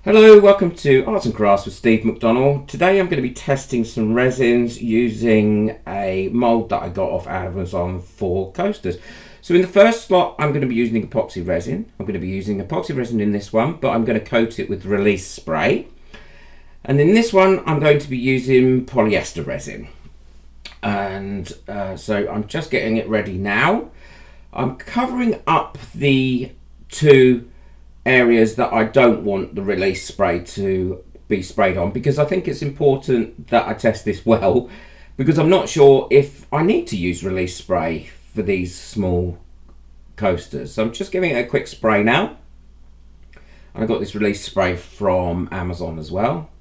Hello, welcome to Arts and Crafts with Steve McDonald. Today I'm going to be testing some resins using a mould that I got off Amazon for coasters. So in the first slot I'm going to be using epoxy resin. I'm going to be using epoxy resin in this one, but I'm going to coat it with release spray. And in this one I'm going to be using polyester resin. And so I'm just getting it ready now. I'm covering up the two areas that I don't want the release spray to be sprayed on, because I think it's important that I test this well, because I'm not sure if I need to use release spray for these small coasters. So I'm just giving it a quick spray now. And I got this release spray from Amazon as well.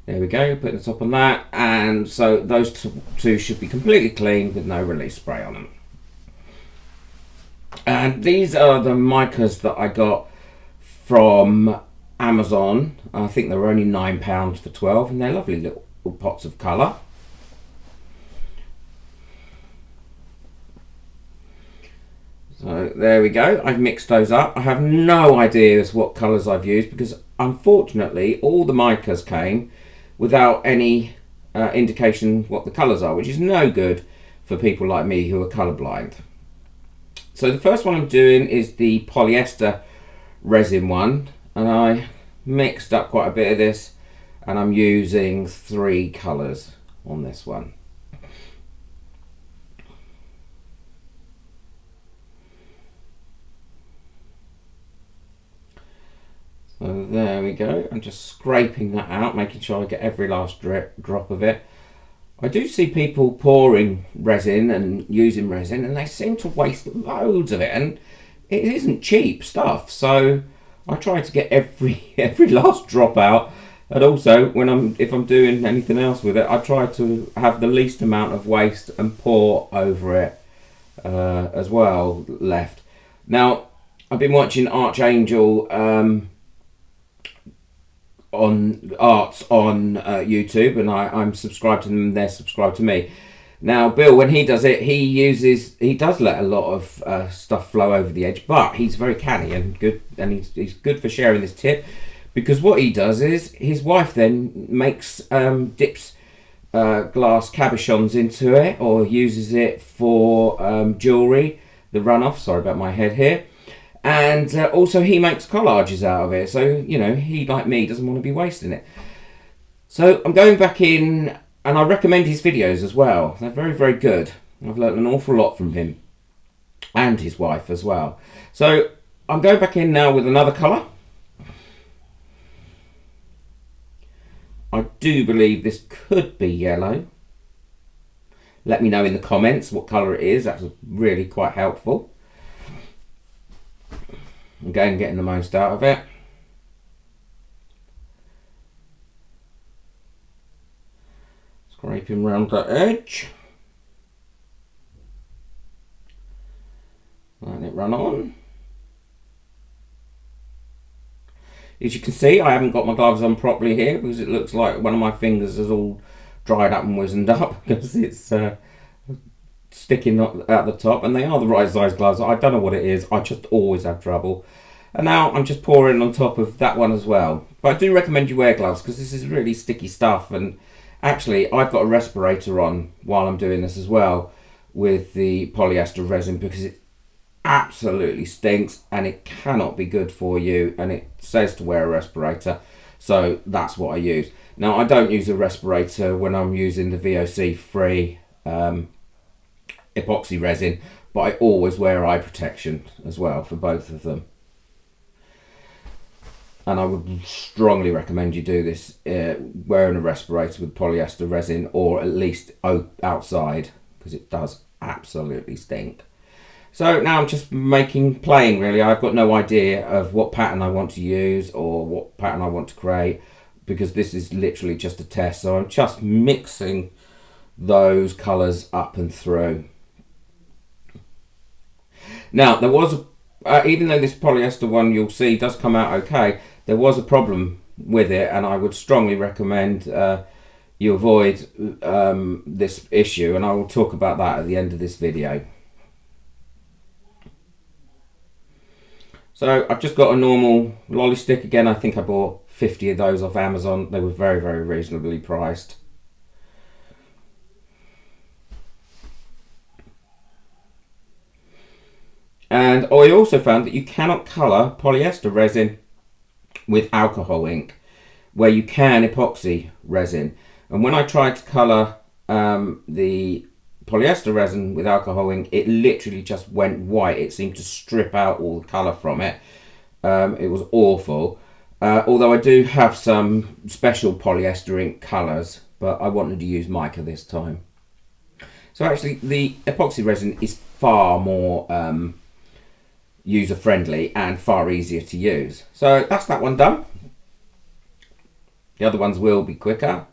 There we go, putting the top on that, and so those two should be completely clean with no release spray on them. And these are the micas that I got from Amazon. I think they were only £9 for 12, and they're lovely little pots of colour. So there we go, I've mixed those up. I have no idea as what colours I've used, because unfortunately all the micas came without any indication what the colours are, which is no good for people like me who are colourblind. So the first one I'm doing is the polyester resin one, and I mixed up quite a bit of this, and I'm using 3 colours on this one. So there we go, I'm just scraping that out, making sure I get every last drop of it. I do see people pouring resin and using resin, and they seem to waste loads of it, and it isn't cheap stuff. So I try to get every last drop out, and also if I'm doing anything else with it, I try to have the least amount of waste and pour over it as well left. Now I've been watching Archangel on arts on YouTube, and I'm subscribed to them and they're subscribed to me. Now Bill, when he does it, he does let a lot of stuff flow over the edge, but he's very canny and good, and he's good for sharing this tip, because what he does is his wife then makes dips glass cabochons into it, or uses it for jewellery, the runoff, sorry about my head here. And also he makes collages out of it, so you know, he, like me, doesn't want to be wasting it. So I'm going back in, and I recommend his videos as well. They're very, very good. I've learned an awful lot from him and his wife as well. So I'm going back in now with another colour. I do believe this could be yellow. Let me know in the comments what colour it is. That's really quite helpful. Again, getting the most out of it. Scraping around that edge. Letting it run on. As you can see, I haven't got my gloves on properly here, because it looks like one of my fingers is all dried up and wizened up, because it's sticking at the top, and they are the right size gloves. I don't know what it is, I just always have trouble. And now I'm just pouring on top of that one as well. But I do recommend you wear gloves, because this is really sticky stuff, and actually I've got a respirator on while I'm doing this as well with the polyester resin, because it absolutely stinks and it cannot be good for you, and it says to wear a respirator, so that's what I use. Now I don't use a respirator when I'm using the VOC free epoxy resin, but I always wear eye protection as well for both of them. And I would strongly recommend you do this wearing a respirator with polyester resin, or at least outside, because it does absolutely stink. So now I'm just playing really. I've got no idea of what pattern I want to use or what pattern I want to create, because this is literally just a test. So I'm just mixing those colours up and through. Now there was even though this polyester one, you'll see, does come out okay, there was a problem with it, and I would strongly recommend you avoid this issue, and I will talk about that at the end of this video. So I've just got a normal lolly stick. Again, I think I bought 50 of those off Amazon. They were very, very reasonably priced. And I also found that you cannot colour polyester resin with alcohol ink, where you can epoxy resin. And when I tried to colour the polyester resin with alcohol ink, it literally just went white. It seemed to strip out all the colour from it. It was awful. Although I do have some special polyester ink colours, but I wanted to use mica this time. So actually the epoxy resin is far more user friendly and far easier to use. So that's that one done. The other ones will be quicker,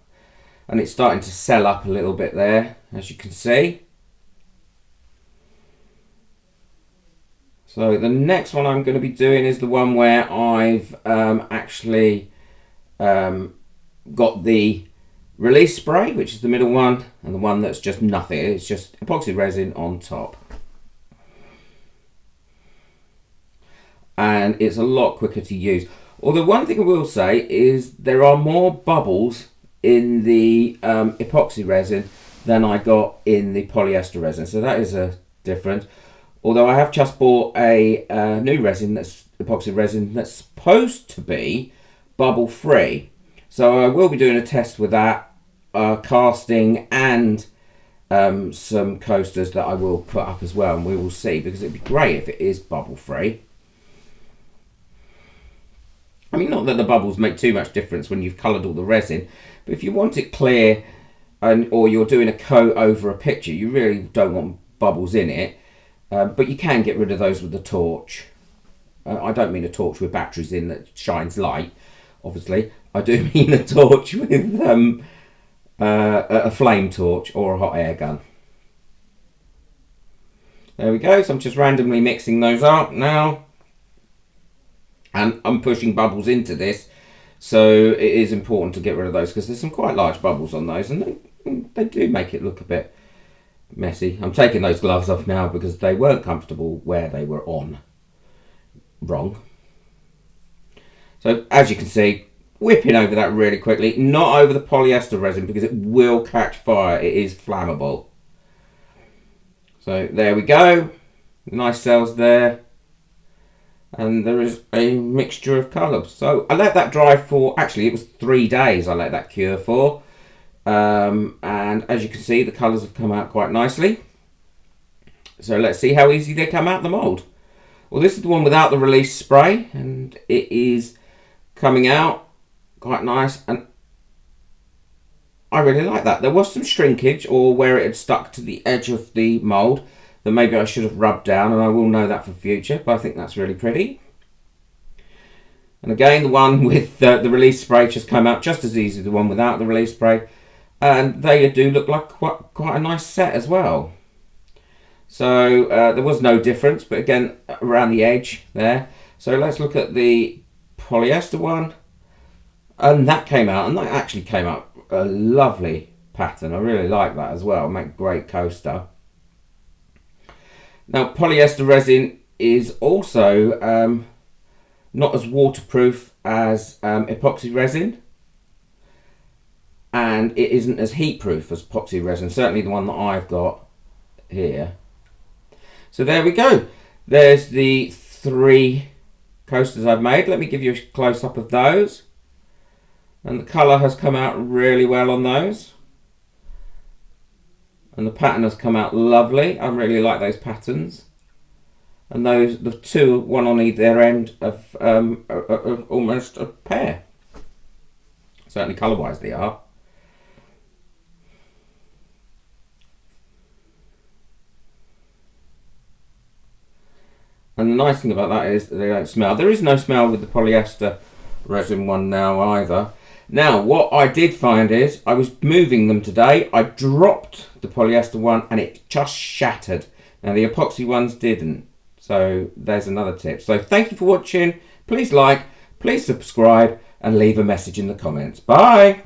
and it's starting to sell up a little bit there, as you can see. So the next one I'm going to be doing is the one where I've actually got the release spray, which is the middle one, and the one that's just nothing. It's just epoxy resin on top. And it's a lot quicker to use. Although one thing I will say is there are more bubbles in the epoxy resin than I got in the polyester resin. So that is a difference. Although I have just bought a new resin, that's epoxy resin, that's supposed to be bubble free. So I will be doing a test with that, casting and some coasters that I will put up as well, and we will see, because it'd be great if it is bubble free. I mean, not that the bubbles make too much difference when you've coloured all the resin, but if you want it clear or you're doing a coat over a picture, you really don't want bubbles in it, but you can get rid of those with a torch. I don't mean a torch with batteries in that shines light, obviously. I do mean a torch with a flame torch or a hot air gun. There we go, so I'm just randomly mixing those up now. And I'm pushing bubbles into this, so it is important to get rid of those, because there's some quite large bubbles on those, and they do make it look a bit messy. I'm taking those gloves off now because they weren't comfortable where they were on. Wrong. So as you can see, whipping over that really quickly, not over the polyester resin because it will catch fire. It is flammable. So there we go. Nice cells there. And there is a mixture of colours. So I let that dry for, actually it was 3 days I let that cure for. And as you can see, the colours have come out quite nicely. So let's see how easy they come out the mould. Well, this is the one without the release spray, and it is coming out quite nice, and I really like that. There was some shrinkage, or where it had stuck to the edge of the mould, that maybe I should have rubbed down, and I will know that for future, but I think that's really pretty. And again, the one with the release spray just came out just as easy as the one without the release spray, and they do look like quite a nice set as well. So there was no difference, but again, around the edge there. So let's look at the polyester one, and that came out, and that actually came out a lovely pattern. I really like that as well. Make a great coaster. Now, polyester resin is also not as waterproof as epoxy resin, and it isn't as heat proof as epoxy resin, certainly the one that I've got here. So there we go. There's the 3 coasters I've made. Let me give you a close up of those. And the colour has come out really well on those. And the pattern has come out lovely. I really like those patterns. And those, the 2, one on either end of almost a pair. Certainly colour-wise they are. And the nice thing about that is that they don't smell. There is no smell with the polyester resin one now either. Now, what I did find is, I was moving them today, I dropped the polyester one and it just shattered. Now the epoxy ones didn't. So there's another tip. So thank you for watching. Please like, please subscribe, and leave a message in the comments. Bye!